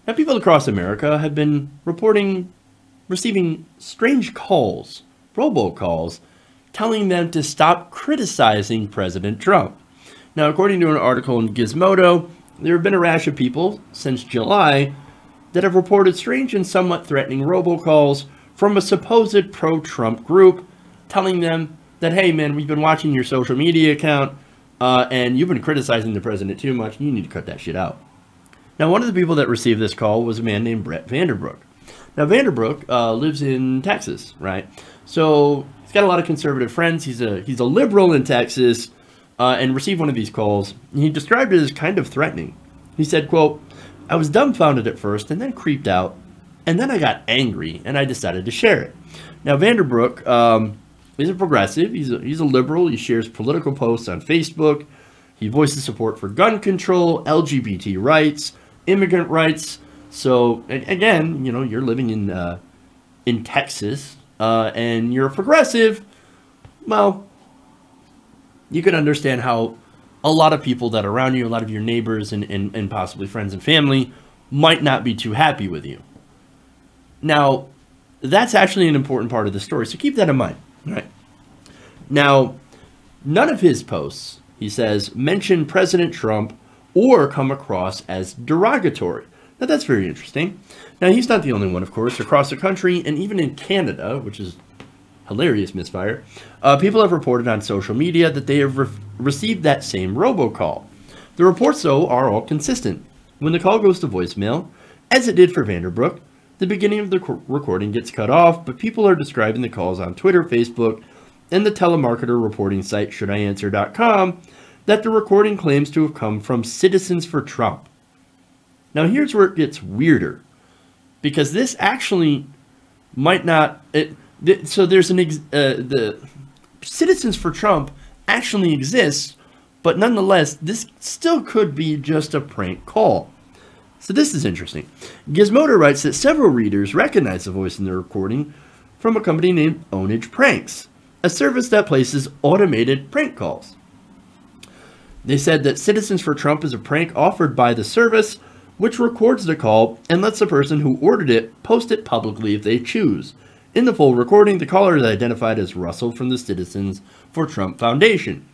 Now, people across America have been receiving strange calls, robocalls, telling them to stop criticizing President Trump. Now, according to an article in Gizmodo, there have been a rash of people since July that have reported strange and somewhat threatening robocalls from a supposed pro-Trump group telling them that, hey, man, we've been watching your social media account and you've been criticizing the president too much. You need to cut that shit out. Now, one of the people that received this call was a man named Brett Vanderbrook. Now, Vanderbrook lives in Texas, right? So he's got a lot of conservative friends. He's a liberal in Texas and received one of these calls. He described it as kind of threatening. He said, quote, "I was dumbfounded at first and then creeped out. And then I got angry and I decided to share it." Now, Vanderbrook is a progressive. He's a liberal. He shares political posts on Facebook. He voices support for gun control, LGBT rights, immigrant rights. So again, you know, you're living in Texas and you're a progressive. Well, you can understand how a lot of people that are around you, a lot of your neighbors and possibly friends and family might not be too happy with you. Now, that's actually an important part of the story, so keep that in mind. All right. Now, none of his posts, he says, mention President Trump or come across as derogatory. Now, that's very interesting. Now, he's not the only one, of course. Across the country and even in Canada, which is hilarious misfire, people have reported on social media that they have received that same robocall. The reports, though, are all consistent. When the call goes to voicemail, as it did for Vanderbrook, the beginning of the recording gets cut off, but people are describing the calls on Twitter, Facebook, and the telemarketer reporting site shouldianswer.com that the recording claims to have come from Citizens for Trump. Now, here's where it gets weirder, because this actually might not... So there's the Citizens for Trump actually exists, but nonetheless, this still could be just a prank call. So this is interesting. Gizmodo writes that several readers recognize the voice in the recording from a company named Ownage Pranks, a service that places automated prank calls. They said that Citizens for Trump is a prank offered by the service, which records the call and lets the person who ordered it post it publicly if they choose. In the full recording, the caller is identified as Russell from the Citizens for Trump Foundation.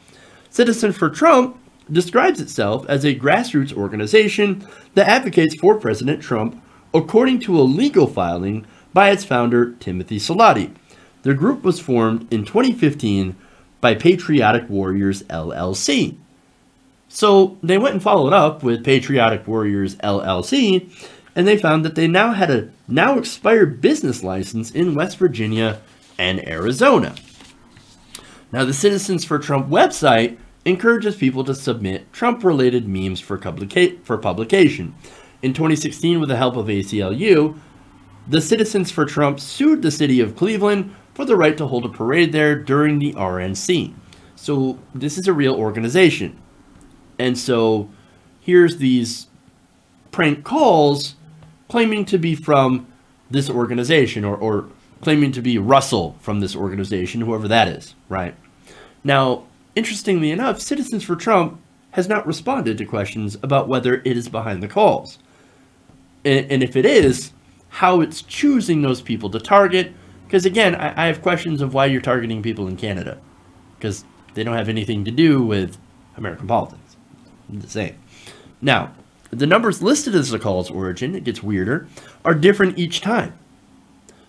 Citizens for Trump describes itself as a grassroots organization that advocates for President Trump, according to a legal filing by its founder, Timothy Salati. The group was formed in 2015 by Patriotic Warriors, LLC. So they went and followed up with Patriotic Warriors, LLC, and they found that they now had a now expired business license in West Virginia and Arizona. Now, the Citizens for Trump website encourages people to submit Trump-related memes for publication. In 2016, with the help of ACLU, the Citizens for Trump sued the city of Cleveland for the right to hold a parade there during the RNC. So this is a real organization. And so here's these prank calls claiming to be from this organization or claiming to be Russell from this organization, whoever that is, right? Now, interestingly enough, Citizens for Trump has not responded to questions about whether it is behind the calls. And if it is, how it's choosing those people to target. Because again, I have questions of why you're targeting people in Canada. Because they don't have anything to do with American politics. I'm just saying. Now, the numbers listed as the call's origin, it gets weirder, are different each time.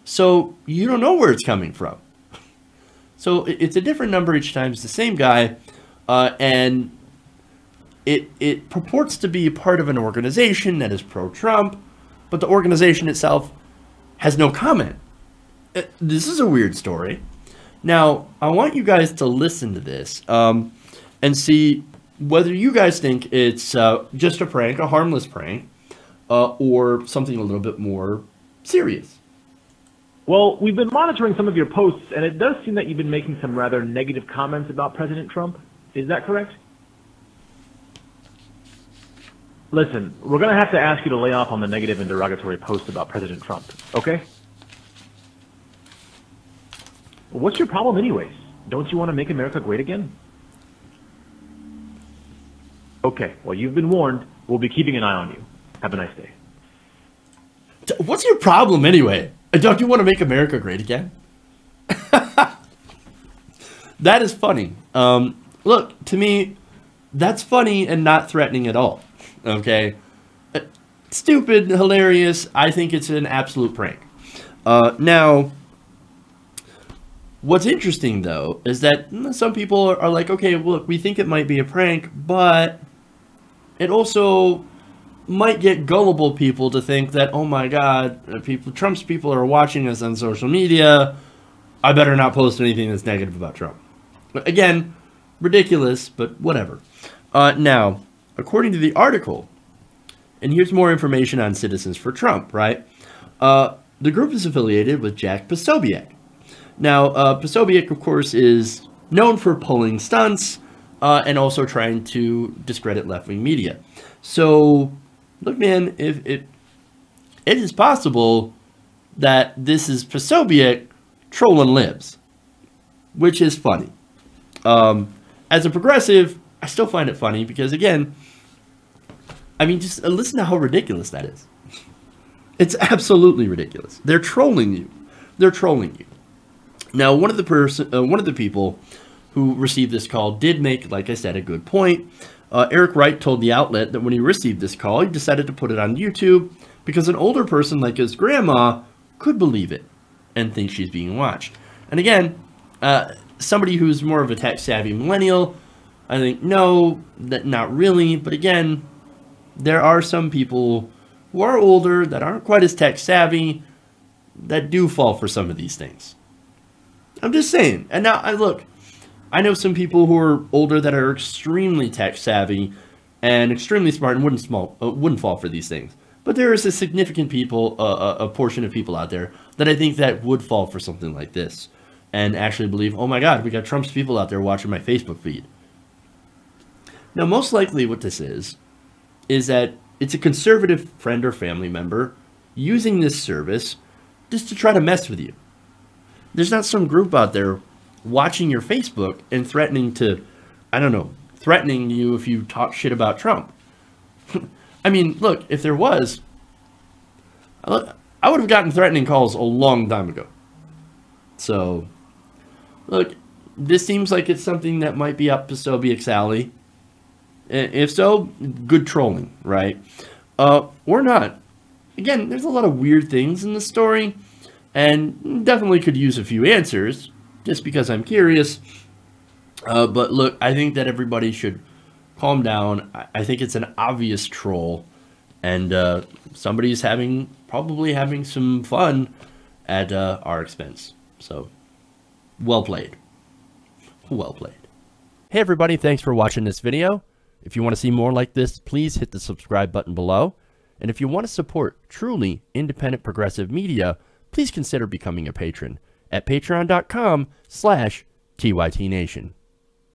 So you don't know where it's coming from. So it's a different number each time. It's the same guy. And it purports to be part of an organization that is pro-Trump, but the organization itself has no comment. This is a weird story. Now, I want you guys to listen to this and see whether you guys think it's just a prank, a harmless prank, or something a little bit more serious. Well, we've been monitoring some of your posts, and it does seem that you've been making some rather negative comments about President Trump. Is that correct? Listen, we're going to have to ask you to lay off on the negative and derogatory posts about President Trump, okay? What's your problem anyways? Don't you want to make America great again? Okay, well, you've been warned. We'll be keeping an eye on you. Have a nice day. What's your problem anyway? Don't you want to make America great again? That is funny. Look, to me, that's funny and not threatening at all. Okay? Stupid, hilarious. I think it's an absolute prank. Now, what's interesting, though, is that some people are like, okay, look, we think it might be a prank, but it also might get gullible people to think that, oh my God, Trump's people are watching us on social media. I better not post anything that's negative about Trump. Again, ridiculous, but whatever. Now, according to the article, and here's more information on Citizens for Trump, right? The group is affiliated with Jack Posobiec. Now, Posobiec, of course, is known for pulling stunts and also trying to discredit left-wing media. So, look, man, if it is possible that this is Posobiec trolling libs, which is funny. As a progressive, I still find it funny because, again, I mean, just listen to how ridiculous that is. It's absolutely ridiculous. They're trolling you. They're trolling you. Now, one of the people who received this call did make, like I said, a good point. Eric Wright told the outlet that when he received this call, he decided to put it on YouTube because an older person like his grandma could believe it and think she's being watched. And again, somebody who's more of a tech-savvy millennial, I think, no, that not really. But again, there are some people who are older that aren't quite as tech-savvy that do fall for some of these things. I'm just saying. And now, look, I know some people who are older that are extremely tech-savvy and extremely smart and wouldn't fall for these things. But there is a significant a portion of people out there that I think that would fall for something like this and actually believe, oh my God, we got Trump's people out there watching my Facebook feed. Now, most likely what this is that it's a conservative friend or family member using this service just to try to mess with you. There's not some group out there watching your Facebook and threatening to, I don't know, threatening you if you talk shit about Trump. I mean, look, if there was, I would have gotten threatening calls a long time ago. So, look, this seems like it's something that might be up Posobiec's alley. If so, good trolling, right? Or not. Again, there's a lot of weird things in the story, and definitely could use a few answers, just because I'm curious. But look, I think that everybody should calm down. I think it's an obvious troll, and somebody's probably having some fun at our expense. So, well played. Well played. Hey everybody, thanks for watching this video. If you want to see more like this, please hit the subscribe button below. And if you want to support truly independent progressive media, please consider becoming a patron at patreon.com/TYTNation.